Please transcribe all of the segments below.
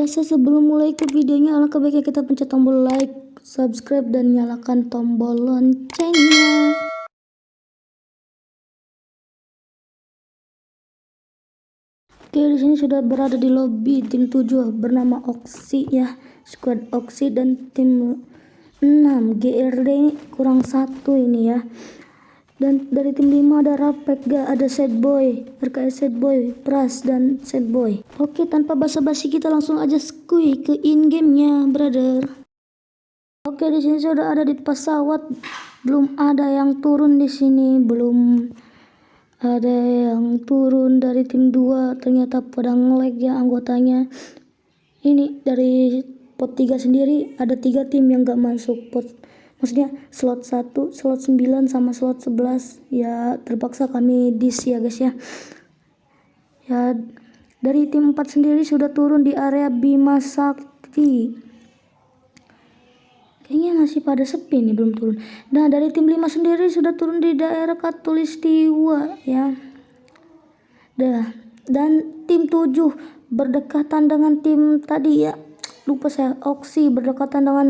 biasa, sebelum mulai ke videonya, alangkah baiknya kita pencet tombol like, subscribe, dan nyalakan tombol loncengnya. Oke, di sini sudah berada di lobby tim 7 bernama Oxy ya, squad Oxy, dan tim 6 GRD ini kurang satu ini ya. Dan dari tim 5 ada Rapega, ada Sad Boy, RKS Sad Boy, Pras, dan Sad Boy. Oke, tanpa basa-basi kita langsung aja skuy ke in gamenya, brother. Oke, di sini sudah ada di pesawat, belum ada yang turun di sini, belum ada yang turun dari tim 2. Ternyata pada nge-lag ya anggotanya. Ini dari pot 3 sendiri ada 3 tim yang gak masuk pot. Maksudnya slot 1, slot 9, sama slot 11. Ya terpaksa kami dis ya guys ya. Ya dari tim 4 sendiri sudah turun di area Bima Sakti. Kayaknya masih pada sepi nih, belum turun. Nah dari tim 5 sendiri sudah turun di daerah Katulistiwa ya. Dan tim 7 berdekatan dengan tim tadi ya. Lupa saya, Oxy berdekatan dengan,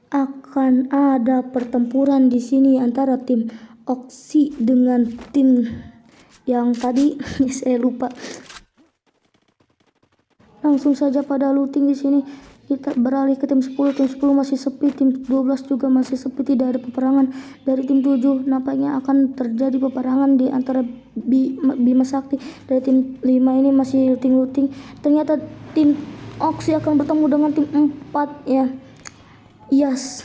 akan ada pertempuran di sini antara tim Oxy dengan tim yang tadi saya lupa. Langsung saja pada looting di sini. Kita beralih ke tim 10. Tim 10 masih sepi, tim 12 juga masih sepi, tidak ada peperangan. Dari tim 7 nampaknya akan terjadi peperangan di antara Bima Sakti. Dari tim 5 ini masih looting. Ternyata tim Oxy akan bertemu dengan tim 4 ya. Yes,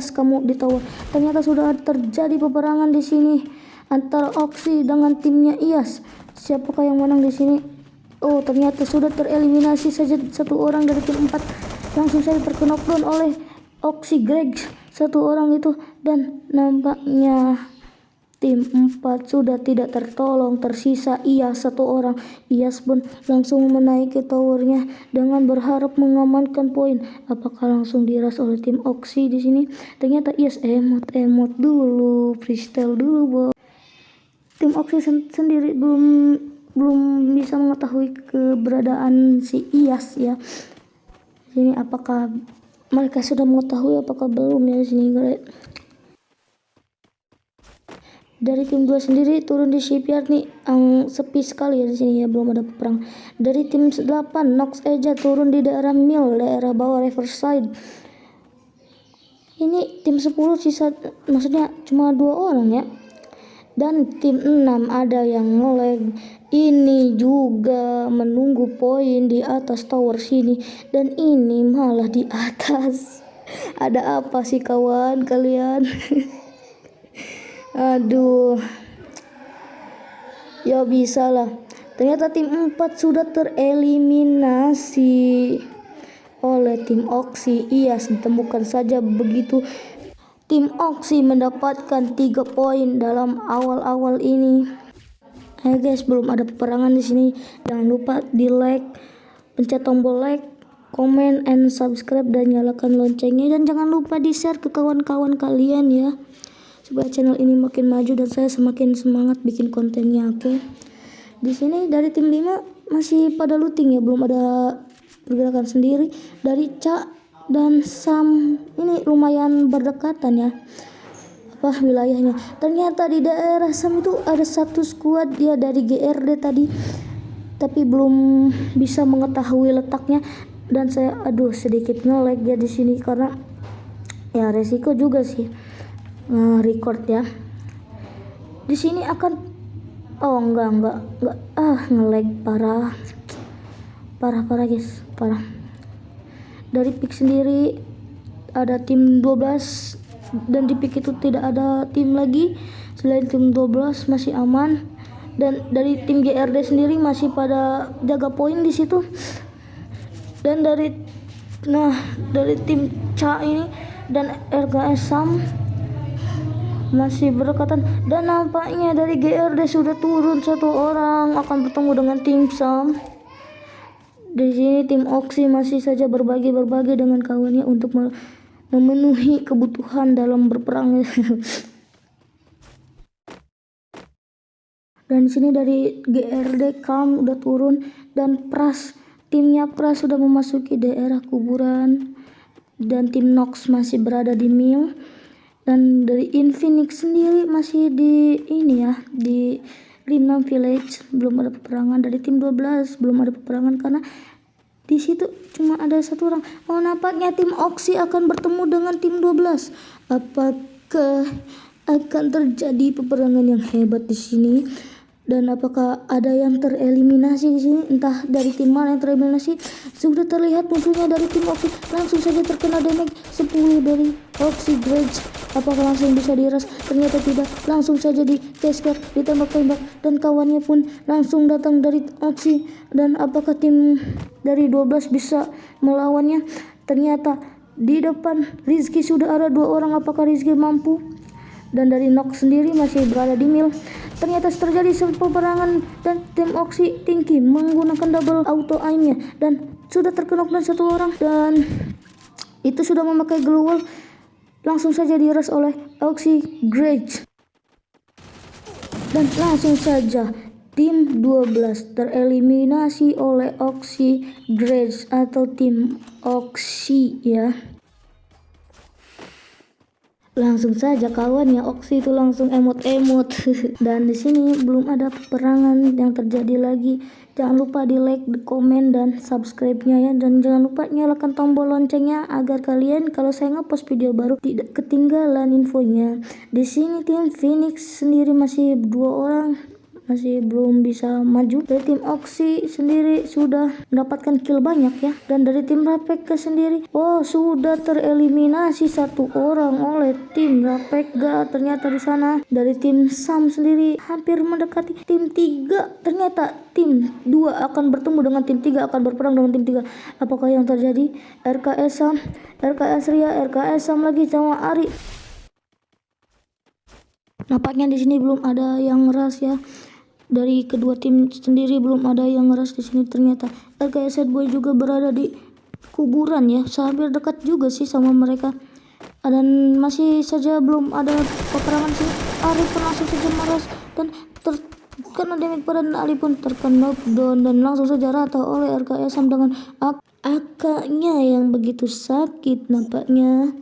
kamu di tower. Ternyata sudah terjadi peperangan di sini antara Oxy dengan timnya Iyas. Siapakah yang menang di sini? Oh, ternyata sudah tereliminasi saja satu orang dari tim 4. Langsung saja terknockdown oleh Oxy Greg satu orang itu, dan nampaknya tim 4 sudah tidak tertolong, tersisa Iyas satu orang. Iyas pun langsung menaiki towernya dengan berharap mengamankan poin. Apakah langsung diras oleh tim Oxy di sini? Ternyata Iyas emot dulu, freestyle dulu, bos. Tim Oxy sendiri belum bisa mengetahui keberadaan si Iyas ya. Sini apakah mereka sudah mengetahui, apakah belum ya di sini, guys. Dari tim 2 sendiri turun di shipyard nih, sepi sekali ya di sini ya, belum ada perang. Dari tim 8 Nox Eja turun di daerah Mill, daerah bawah Riverside. Ini tim 10 sisa, maksudnya cuma 2 orang ya. Dan tim 6 ada yang nge-lag. Ini juga menunggu poin di atas tower sini, dan ini malah di atas. Ada apa sih kawan kalian? Aduh, ya bisa lah. Ternyata tim 4 sudah tereliminasi oleh tim Oxy. Iyas ditemukan saja begitu. Tim Oxy mendapatkan 3 poin dalam awal-awal ini. Ayo guys, belum ada peperangan di sini. Jangan lupa di like, pencet tombol like, comment, and subscribe, dan nyalakan loncengnya. Dan jangan lupa di share ke kawan-kawan kalian ya, supaya channel ini makin maju dan saya semakin semangat bikin kontennya. Oke. Di sini dari tim 5 masih pada looting ya, belum ada pergerakan sendiri. Dari Ca dan Sam ini lumayan berdekatan ya, apa wilayahnya. Ternyata di daerah Sam itu ada satu squad ya dari GRD tadi, tapi belum bisa mengetahui letaknya. Dan saya sedikit nge-lag ya di sini karena ya resiko juga sih record ya. Di sini akan enggak nge-lag parah guys, parah. Dari pick sendiri ada tim 12, dan di pick itu tidak ada tim lagi selain tim 12, masih aman. Dan dari tim GRD sendiri masih pada jaga poin di situ. Dan dari tim Ca ini dan RKS Sam masih berdekatan, dan nampaknya dari GRD sudah turun satu orang akan bertemu dengan tim Sam. Di sini tim Oxy masih saja berbagi dengan kawannya untuk memenuhi kebutuhan dalam berperang. Dan di sini dari GRD Calm udah turun, dan Pras Tim Yapra sudah memasuki daerah kuburan dan tim Nox masih berada di Mill. Dan dari Infinix sendiri masih di ini ya, di Rimnam Village. Belum ada peperangan. Dari tim 12 belum ada peperangan karena di situ cuma ada satu orang. Oh, nampaknya tim Oxy akan bertemu dengan tim 12. Apakah akan terjadi peperangan yang hebat di sini? Dan apakah ada yang tereliminasi di sini? Entah dari tim mana yang tereliminasi. Sudah terlihat musuhnya dari tim Oxy. Langsung saja terkena damage 10 dari Oxy Grudge. Apakah langsung bisa diras? Ternyata tidak. Langsung saja di cascade, ditembak-tembak, dan kawannya pun langsung datang dari Oxy. Dan apakah tim dari 12 bisa melawannya? Ternyata di depan Rizky sudah ada 2 orang. Apakah Rizky mampu? Dan dari Nox sendiri masih berada di Mill. Ternyata terjadi peperangan dan tim Oxy Tinky menggunakan double auto aimnya dan sudah terkena dan satu orang, dan itu sudah memakai glue wall. Langsung saja diras oleh Oxy Grudge dan langsung saja tim 12 tereliminasi oleh Oxy Grudge atau tim Oxy ya. Langsung saja kawannya Oxy itu langsung emot-emot. Dan di sini belum ada peperangan yang terjadi lagi. Jangan lupa di like, di komen, dan subscribe-nya ya. Dan jangan lupa nyalakan tombol loncengnya agar kalian kalau saya ngepost video baru tidak ketinggalan infonya. Di sini tim Phoenix sendiri masih 2 orang, masih belum bisa maju. Dari tim Oxy sendiri sudah mendapatkan kill banyak ya. Dan dari tim Rapeka sendiri, oh, sudah tereliminasi 1 orang oleh tim Rapeka. Ternyata di sana dari tim Sam sendiri hampir mendekati tim 3. Ternyata tim 2 akan bertemu dengan tim 3, akan berperang dengan tim 3. Apakah yang terjadi? RKS Sam, RKS Ria, RKS Sam lagi sama Ari. Nampaknya di sini belum ada yang ngeras ya. Dari kedua tim sendiri belum ada yang ngeras di sini. Ternyata RKS Sad Boy juga berada di kuburan ya, hampir dekat juga sih sama mereka. Dan masih saja belum ada peperangan sih. Ari pun langsung saja meras dan terkena damage pada, dan Ali pun terkena knockdown dan langsung saja rata oleh RKS Sam dengan AK-nya yang begitu sakit nampaknya.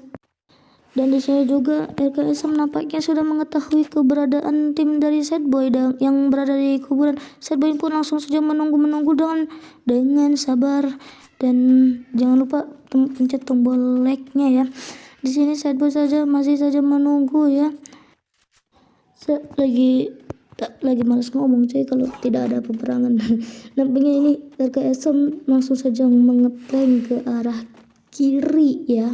Dan di sini juga RKSM nampaknya sudah mengetahui keberadaan tim dari Sad Boy yang berada di kuburan. Sad Boy pun langsung saja menunggu dengan sabar, dan jangan lupa pencet tombol like-nya ya. Di sini Sad Boy masih saja menunggu ya. Lagi malas ngomong cuy kalau tidak ada peperangan. Nampaknya ini RKSM langsung saja mengetank ke arah kiri ya.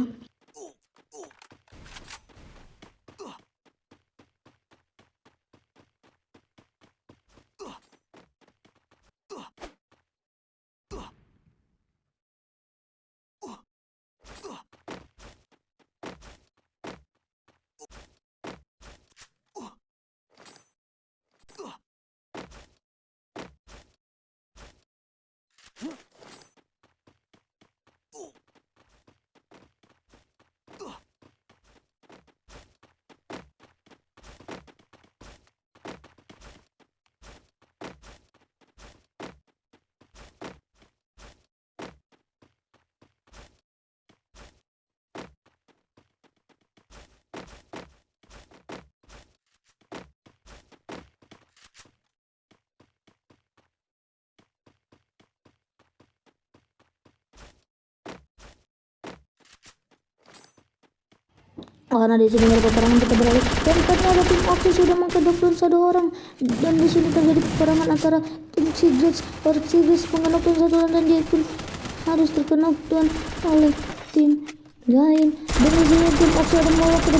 Karena di sini ada peperangan, kita beralih dan ternyata tim Oxy sudah mengkedokkan 1 orang, dan di sini terjadi peperangan antara tim Sigrid mengkedokkan 1 orang, dan dia pun harus terkena oleh tim lain. Dan di sini tim Oxy ada melolong ke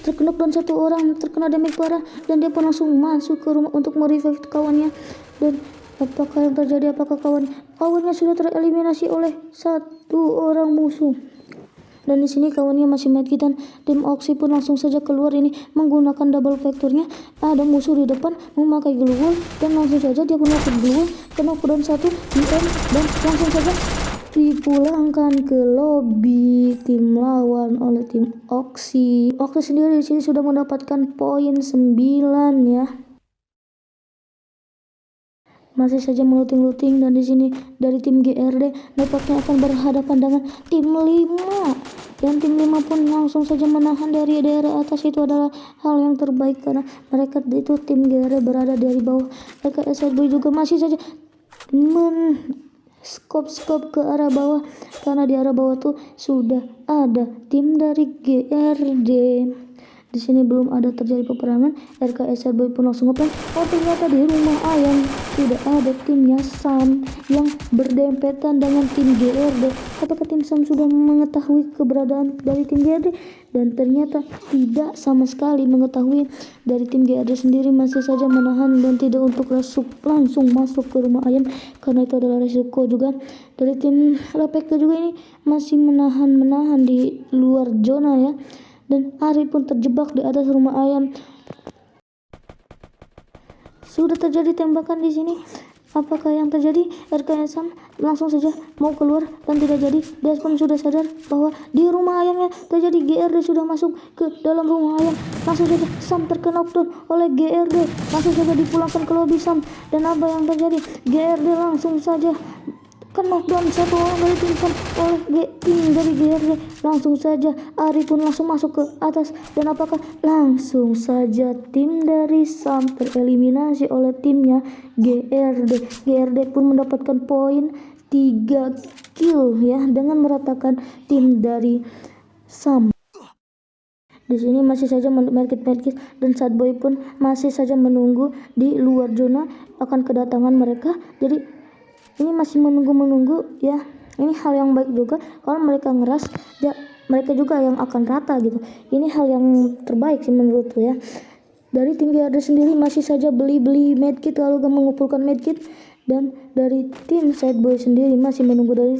terkena 1 orang, terkena damage parah, dan dia pun langsung masuk ke rumah untuk merevive kawannya. Dan apakah yang terjadi? Apakah kawannya sudah tereliminasi oleh 1 orang musuh? Dan di sini kawannya masih medkit, dan tim Oxy pun langsung saja keluar ini menggunakan double vectornya. Ada musuh di depan memakai glue wall, dan langsung saja dia pun memakai glue wall, kena knockdown 1 DM, dan langsung saja dipulangkan ke lobby tim lawan oleh tim Oxy. Oxy sendiri di sini sudah mendapatkan poin 9 ya. masih saja meluting-luting, dan di sini dari tim GRD nampaknya akan berhadapan dengan tim 5, dan tim 5 pun langsung saja menahan dari daerah atas. Itu adalah hal yang terbaik karena mereka itu tim GRD berada dari bawah. RKSRB juga masih saja skop ke arah bawah karena di arah bawah tuh sudah ada tim dari GRD. Di sini belum ada terjadi peperangan. RKSR Boy pun langsung ngeprank. Oh, ternyata di rumah ayam tidak ada timnya Sam yang berdempetan dengan tim GRD. Apakah tim Sam sudah mengetahui keberadaan dari tim GRD? Dan ternyata tidak sama sekali mengetahui. Dari tim GRD sendiri masih saja menahan dan tidak untuk langsung masuk ke rumah ayam karena itu adalah resiko juga. Dari tim RPK juga ini masih menahan di luar zona ya. Dan Ari pun terjebak di atas rumah ayam. Sudah terjadi tembakan di sini. Apakah yang terjadi? RKSM langsung saja mau keluar dan tidak jadi. Dia pun sudah sadar bahwa di rumah ayamnya terjadi. GRD sudah masuk ke dalam rumah ayam. Langsung saja Sam terkena knockdown oleh GRD. Langsung saja dipulangkan ke lobby Sam. Dan apa yang terjadi? GRD langsung saja knockdown satu orang dari tim Sam oleh tim dari GRD. Langsung saja Ari pun langsung masuk ke atas, dan apakah langsung saja tim dari Sam tereliminasi oleh timnya GRD. GRD pun mendapatkan poin 3 kill ya dengan meratakan tim dari Sam. Di sini masih saja market dan Sadboy pun masih saja menunggu di luar zona akan kedatangan mereka. Jadi ini masih menunggu ya. Ini hal yang baik juga kalau mereka ngeras ya, mereka juga yang akan rata gitu. Ini hal yang terbaik sih menurutku ya. Dari tim GRD sendiri masih saja beli medkit lalu mengumpulkan medkit, dan dari tim Sadboy sendiri masih menunggu. Dari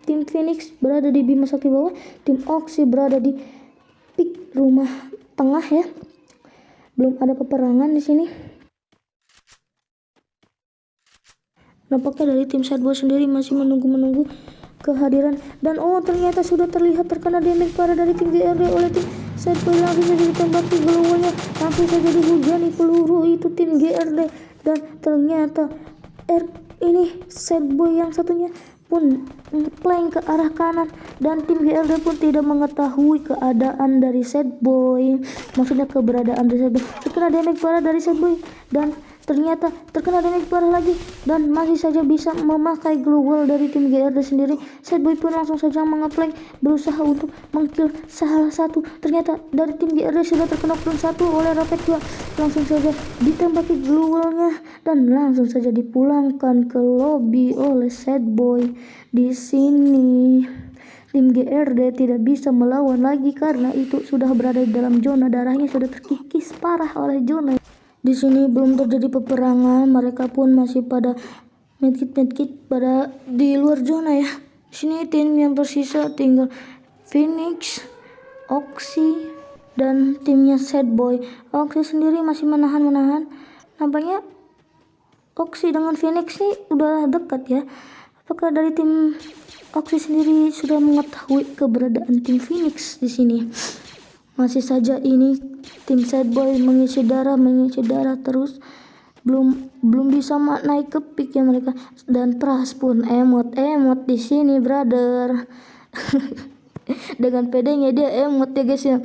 tim Phoenix berada di Bima Sakti bawah, tim Oxy berada di pik rumah tengah ya. Belum ada peperangan di sini. Nampaknya dari tim Sadboy sendiri masih menunggu kehadiran, dan oh ternyata sudah terlihat terkena damage parah dari tim GRD oleh tim Sadboy. Langsung saja ditembaki glownya, langsung saja dihujani peluru itu tim GRD, dan ternyata ini Sadboy yang satunya pun plank ke arah kanan, dan tim GRD pun tidak mengetahui keadaan dari Sadboy, maksudnya keberadaan dari Sadboy. Terkena damage parah dari Sadboy dan ternyata terkena damage parah lagi, dan masih saja bisa memakai global dari tim GRD sendiri. Sadboy pun langsung saja mengeplank berusaha untuk mengkill salah satu. Ternyata dari tim GRD sudah terkena knockdown satu oleh Rapid 2. Langsung saja ditembaki globalnya dan langsung saja dipulangkan ke lobby oleh Sadboy. Di sini tim GRD tidak bisa melawan lagi karena itu sudah berada di dalam zona. Darahnya sudah terkikis parah oleh zona. Di sini belum terjadi peperangan, mereka pun masih pada medkit pada di luar zona ya. Di sini tim yang tersisa tinggal Phoenix, Oxy, dan timnya Sadboy. Oxy sendiri masih menahan. Nampaknya Oxy dengan Phoenix nih udah dekat ya. Apakah dari tim Oxy sendiri sudah mengetahui keberadaan tim Phoenix di sini? Masih saja ini tim Sadboy mengisi darah terus, belum bisa naik ke pick ya mereka. Dan Pras pun emot di sini brother. Dengan pedenya dia emot ya guys ya.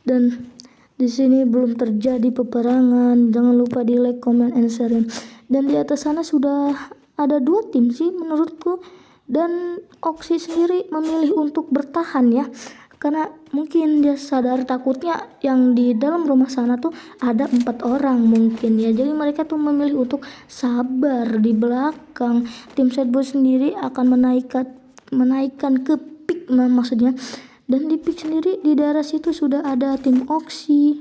Dan di sini belum terjadi peperangan. Jangan lupa di like, comment, and share. Dan di atas sana sudah ada 2 tim sih menurutku, dan Oxy sendiri memilih untuk bertahan ya, karena mungkin dia sadar takutnya yang di dalam rumah sana tuh ada 4 orang mungkin ya. Jadi mereka tuh memilih untuk sabar di belakang. Tim Sadboy sendiri akan menaikkan ke pick maksudnya. Dan di pick sendiri di daerah situ sudah ada tim Oxy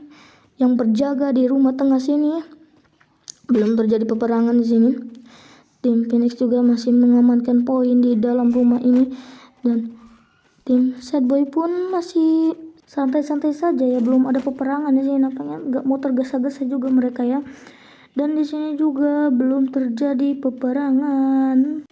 yang berjaga di rumah tengah sini. Belum terjadi peperangan di sini. Tim Phoenix juga masih mengamankan poin di dalam rumah ini, dan tim Sadboy pun masih santai-santai saja ya, belum ada peperangan di sini. Nampaknya nggak mau tergesa-gesa juga mereka ya. Dan di sini juga belum terjadi peperangan.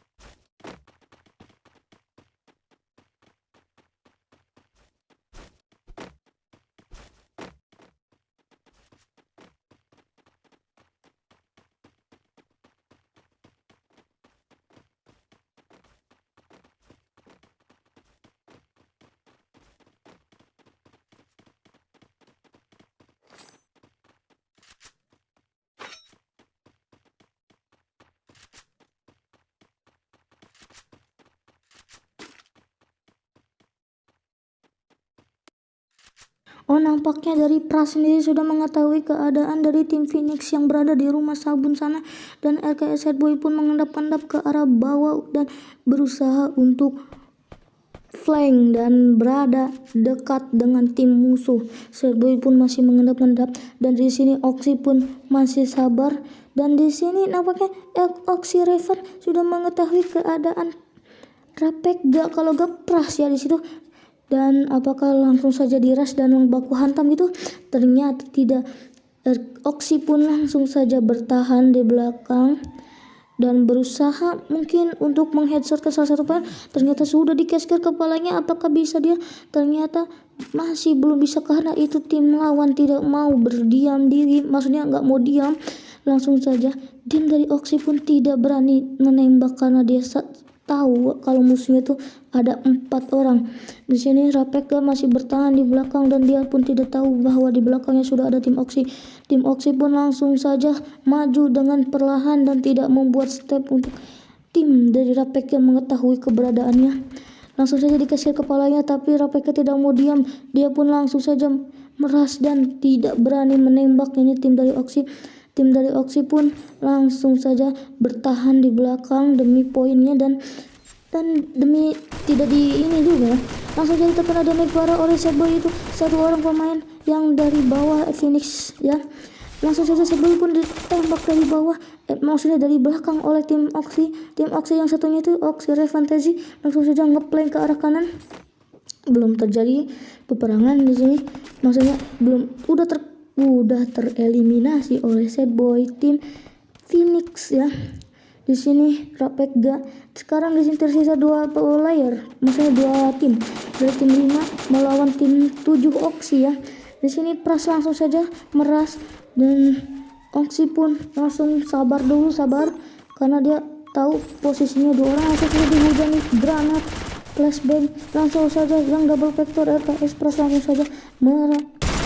Oh, nampaknya dari Pras sendiri sudah mengetahui keadaan dari tim Phoenix yang berada di rumah sabun sana, dan RKS Sad Boy pun mengendap-endap ke arah bawah dan berusaha untuk flank dan berada dekat dengan tim musuh. Sad Boy pun masih mengendap-endap, dan di sini Oxy pun masih sabar, dan di sini nampaknya Oxy Raven sudah mengetahui keadaan Rapekga kalau gak Pras ya di situ. Dan apakah langsung saja diras dan baku hantam gitu? Ternyata tidak. Oxy pun langsung saja bertahan di belakang dan berusaha mungkin untuk mengheadshot ke salah satu player. Ternyata sudah dikesker kepalanya. Apakah bisa dia? Ternyata masih belum bisa, karena itu tim lawan tidak mau berdiam diri, maksudnya nggak mau diam. Langsung saja tim dari Oxy pun tidak berani menembak karena dia tahu kalau musuhnya itu ada 4 orang. Di sini Rapekga masih bertahan di belakang, dan dia pun tidak tahu bahwa di belakangnya sudah ada tim Oxy. Tim Oxy pun langsung saja maju dengan perlahan dan tidak membuat step untuk tim dari Rapekga mengetahui keberadaannya. Langsung saja dikasih kepalanya, tapi Rapekga tidak mau diam. Dia pun langsung saja meras dan tidak berani menembak. Ini tim dari Oxy. Tim dari Oxy pun langsung saja bertahan di belakang demi poinnya, dan demi tidak di ini juga. Langsung saja terkena damage parah oleh Sad Boy, itu satu orang pemain yang dari bawah Phoenix ya. Langsung saja Sad Boy pun ditembak dari bawah, maksudnya dari belakang oleh tim Oxy. Tim Oxy yang satunya itu Oxy Revantazi langsung saja ngeplank ke arah kanan. Belum terjadi peperangan di sini, maksudnya udah tereliminasi oleh Sad Boy tim Phoenix ya. Di sini Rapekga sekarang di sini tersisa 2 player, maksudnya 2 tim. Dari tim 5 melawan tim 7 Oxy ya. Di sini Pras langsung saja meras, dan Oxy pun langsung sabar karena dia tahu posisinya 2 orang. Langsung saja dihujani granat flashbang, langsung saja yang double vector RKS Pras langsung saja meras,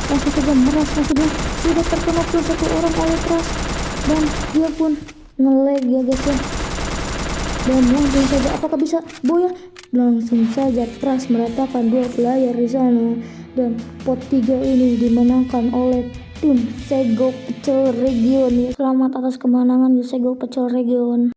maksudnya sudah terkena plus 1 orang oleh Pras, dan dia pun nge-lag ya guys ya. Dan langsung saja apakah bisa Boya? Langsung saja Pras meratakan 2 player di sana, dan pot 3 ini dimenangkan oleh tim Sego Pecel Region. Selamat atas kemenangan di Sego Pecel Region.